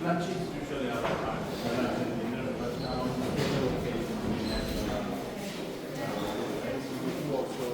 Lunch is usually our time. Lunch and dinner, but now it's okay. We do also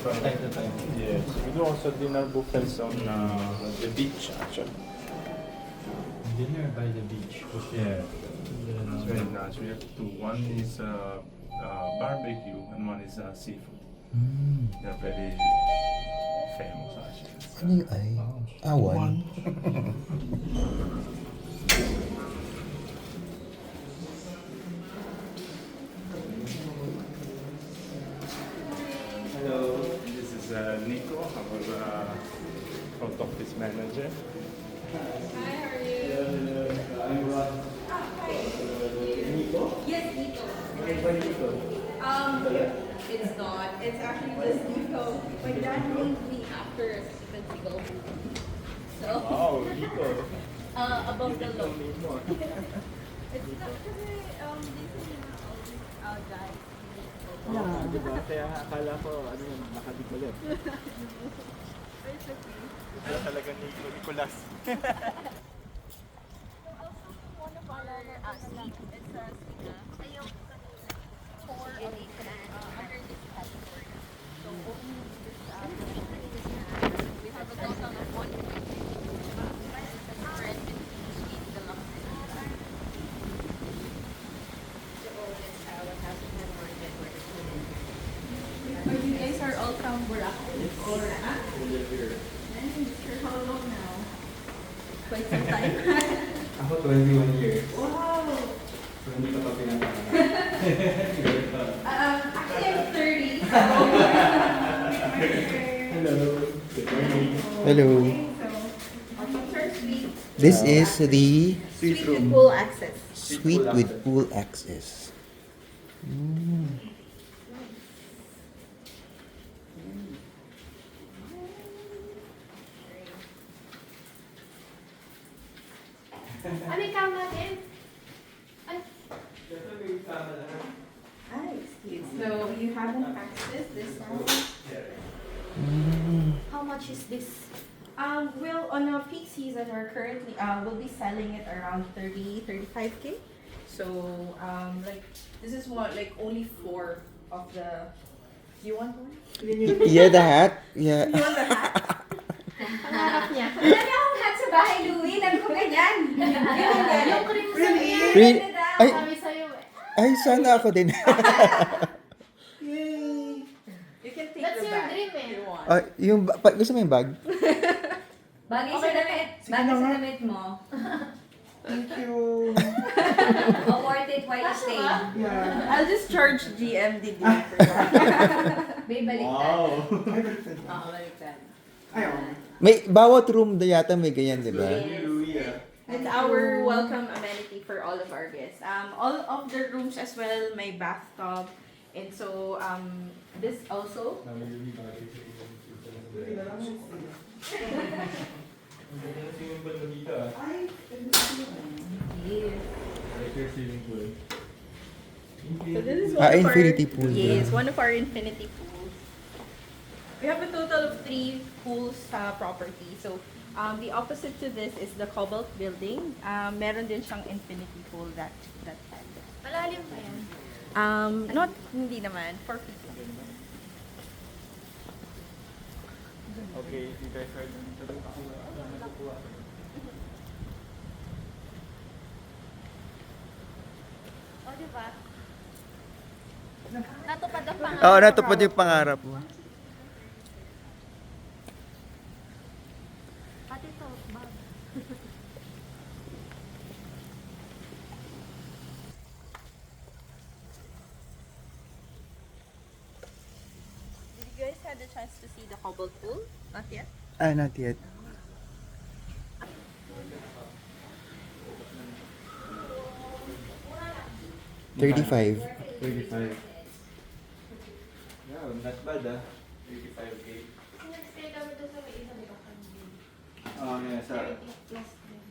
from time to time. Yes, we do also dinner buffets on the beach actually. Dinner by the beach. Yeah, it's very nice. We have two. One is barbecue and one is seafood. They're very famous actually. Ano yung ay? Awan? Hello, this is Nico, our front office manager. Hi, how are you? I'm Rod. Nico? Yes, Nico. Why Nico? It's not. It's actually just Nico. My dad named me after a Steven Seagal movie. So, Wow, Nico. above the You low. can name more. It's not kasi, they say guys. Yeah, di ba? Kaya akala ko, ano yun, nakadikulit. But it's okay. Kaya talaga Nicolas. One of our seat, it's a Sina. For a under this category. So, only this we have a total of 1 different suite deluxe. You guys are all from Boracay? Or how long now? Quite some time. Ako 21 years. Wow! So hindi ka pa pinatama. Actually, I'm 30. So Hello. Good morning. Hello. suite. This is the Suite with pool access. suite with pool access. Ano yung kama natin? Ay, Nice. So you have an access this time. how much is this? We'll on a peak season we're currently we'll be selling it around 35K. So like this is what like only 4 of the. Do you want one? Yeah, the hat. Yeah. You want the hat? Pangarap niya. Wala niya akong hat sa bahay, Louie. Nag ko ganyan. Yung crimson yan. Really? Ay, Sabi sa'yo eh. ay, sana ako din. You can take That's the your bag dream if you eh. want. Yung, gusto mo yung bag? Bagay sa Okay na. damit. Bagay sa damit mo. Thank you. Award it while you Kaso stay. ba? Yeah. I'll just charge GMD for that. Babe, baliktad. Oo, baliktad. May, bawat room na yata may ganyan, di ba? It's our welcome amenity for all of our guests. All of the rooms as well, may bathtub. And so, this also. So this is one of Infinity our, pool. Yes, one of our infinity pools. We have a total of 3 pools sa property. So, the opposite to this is the Cobalt building. Meron din siyang infinity pool that time. Malalim ba yan? Not, hindi naman, 4 feet lang. Okay, if you guys are done, O, diba? Natupad ang pangarap. Oo, natupad yung pangarap mo. Pati to, bag. Did you guys had the chance to see the Cobalt pool? Not yet? Not yet. $35. 35. Yeah, not bad 35K. Nag-stay kami doon sa may isang bakang. Yeah, sa...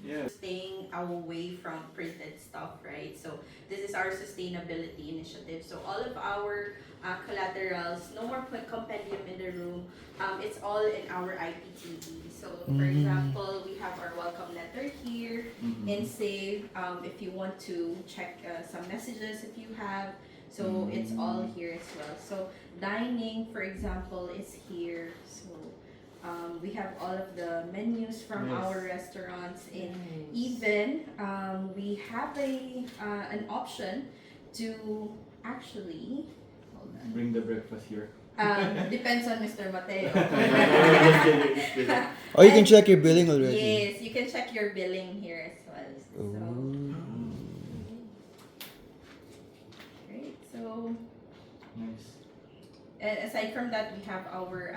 Yes. Staying away from printed stuff, right? So this is our sustainability initiative. So all of our collaterals, no more compendium in the room. It's all in our IPTV. So for example, we have our welcome letter here. and save if you want to check some messages if you have. So it's all here as well. So dining, for example, is here. So we have all of the menus from our restaurants, and even we have an option to actually hold on. Bring the breakfast here. Depends on Mr. Mateo. Oh, you can check your billing already. Yes, you can check your billing here as well. So, great. So, Nice. and aside from that, we have our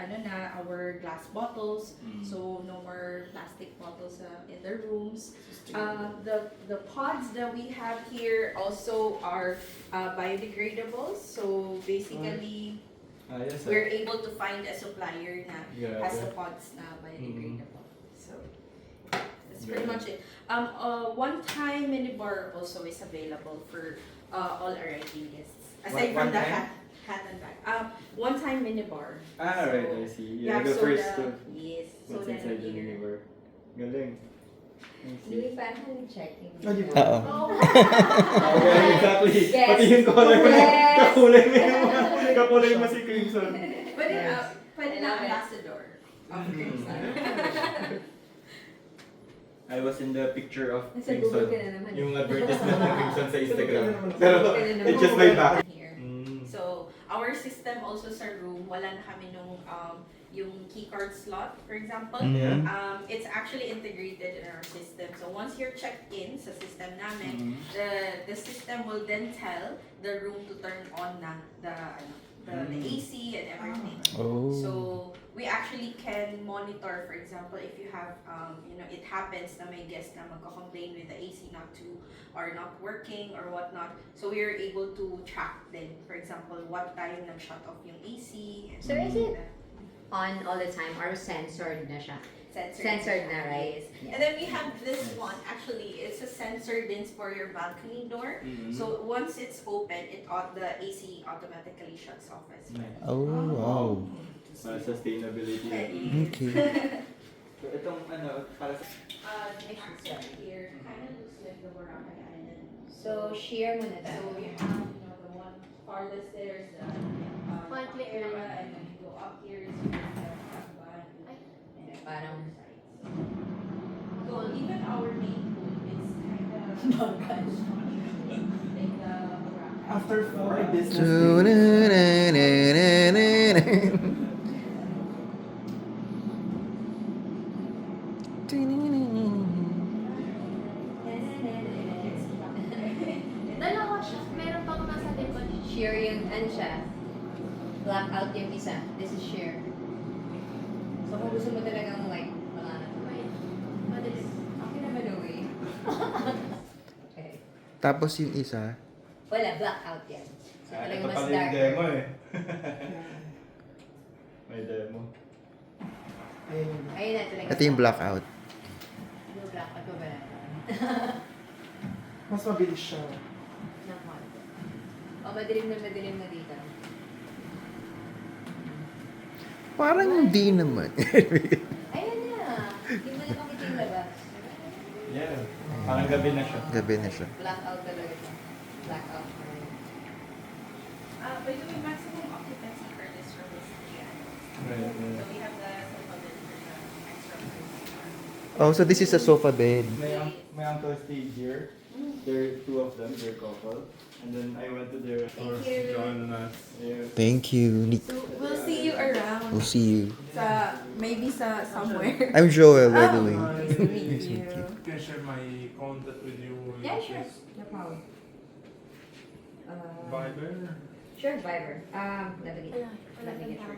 our glass bottles. So no more plastic bottles in the rooms. The pods that we have here also are biodegradable. So basically, Yes, we're able to find a supplier na Yeah, has yeah. the pods na biodegradable. So that's pretty much it. One-time minibar also is available for all arriving guests. Aside from the hat and bag. One-time minibar. Ah, So, right, I see. you Yeah, have the first soda. two. Yes, What's soda inside the here. minibar? Galing. I see. Louis, parang checking. Oo. Okay, exactly. Yes. Pati yung color mo. Yes. Kakulay mo si Crimson. Pwede na ambassador of Crimson. I was in the picture of Nasa Google Crimson. ka na naman. Yung advertisement ng Crimson sa Instagram. Google Pero, ka na naman. it's just my back. Here. So, our system also sa room, wala na kami nung yung keycard slot, for example. Mhm. It's actually integrated in our system. So, once you're checked in sa system namin, the system will then tell the room to turn on na the AC and everything. Oh. So, we actually can monitor, for example, if you have, it happens na may guest na magko-complain with the AC or not working or whatnot. So, we are able to track then, for example, what time nag-shut off yung AC. And So, is something it like that. On all the time or censored na siya? Censored Censored na, right? Yes. And then we have this one, actually, it's a sensor din for your balcony door. So, once it's open, the AC automatically shuts off as well. Oh, wow. Sustainability. Okay. So, itong para sa... Next one here kind of looks like the Boracay Island. So, share mo na So tayo. you have, the one farthest there is the One click area, lang. and then you go up here is the Takban, and then Parang- other sides. So even our main pool is kind of like the Boracay. After 4 business days. Dalawa siya. Meron pang nasa likod. Share yung, ano siya? Blackout yung isa. This is share. So kung gusto mo talagang like, wala na. Madalis. Okay naman away. Okay. Tapos yung isa. Wala, blackout yan. So talagang Ito mas pala yung darker. demo eh. May demo. Ayun. Ayun na talaga. Ito yung blackout. Yung blackout ko ba na? Mas mabilis siya. Nakuha. O, madilim na dito. Parang hindi naman. Ayun na. Hindi mo na makita yung labas. Yeah. Parang gabi na siya. Gabi na siya. Blackout talaga siya. Blackout. By the way, maximum occupancy for this room is 3 hours. Right, So we have the sofa bed for the extra price. Oh, so this is a sofa bed. My uncle stayed here. There are two of them, they're couple. And then I went to their Thank you. Join us. Yes. Thank you. So we'll see you around. We'll see you. Maybe somewhere. I'm Joel, by the way. Nice to meet you. Can I share my contact with you? Yeah, sure. No problem. Viber? Sure, Viber. Let me get your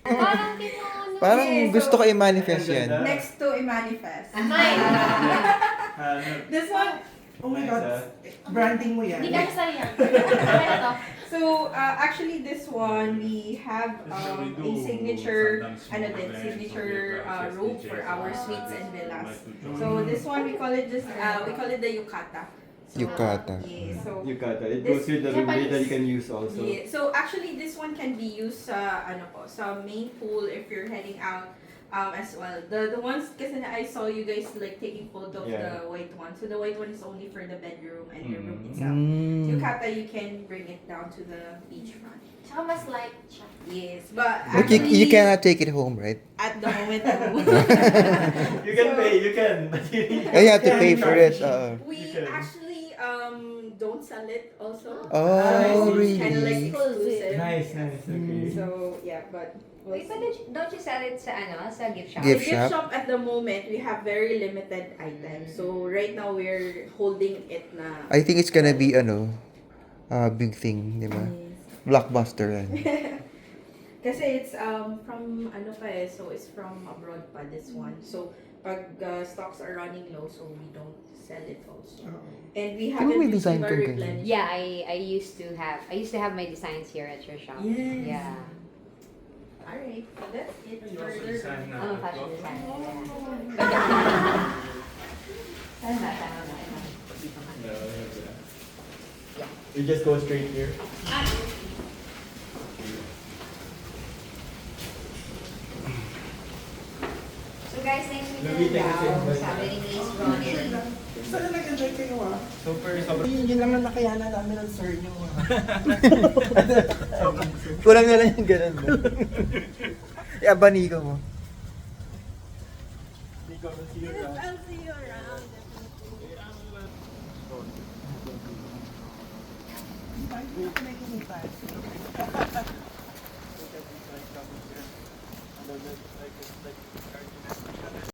Parang di mo ano. Parang Yes, gusto so- ko i-manifest yan. Next to i-manifest. Mine. This one, Oh my God. Branding mo yan. Hindi ka kasali yan. Ano to? so actually this one we have a signature robe for our suites and villas. So this one we call it the yukata. Yukata. Yeah, so Yukata. It This goes with the room rate that you Japanese- can use also. yeah, so actually this one can be used sa sa main pool if you're heading out as well. The ones kasi na I saw you guys like taking photo of Yeah. the white one. So the white one is only for the bedroom and your room Mm. itself. Mm. Yukata, you can bring it down to the beachfront. Tsaka mas light siya. Yes, but But you actually, cannot take it home, right? at the moment, no. You can So- pay, you can. Oh, you have to pay for it. We Okay. actually don't sell it also. Oh, It's kind of like really? exclusive. Nice, nice. Okay. So yeah, but we'll Wait, but see. don't you sell it sa sa gift shop? Gift The gift shop? shop at the moment we have very limited items. So right now we're holding it na. I think it's gonna be big thing, di ba? Blockbuster yan. Kasi it's from so it's from abroad pa this one. So pag stocks are running low, so we don't sell it also. And we Di ba haven't may design received our kang ganyan? replenish. Yeah, I used to have my designs here at your shop. Yes. Yeah. Alright, so that's it. You also Further. design I'm a fashion cloth? designer. Tama. No, yeah. You just go straight here. So guys, next week Louis, na thank you. daw. Sabi ni Miss Ronnie. Sana nag-enjoy kayo ah. Super. Yun lang ang nakayanan namin ng sir niyo ah. Kulang na lang yung ganun mo. Abaniko mo. I'll see you around.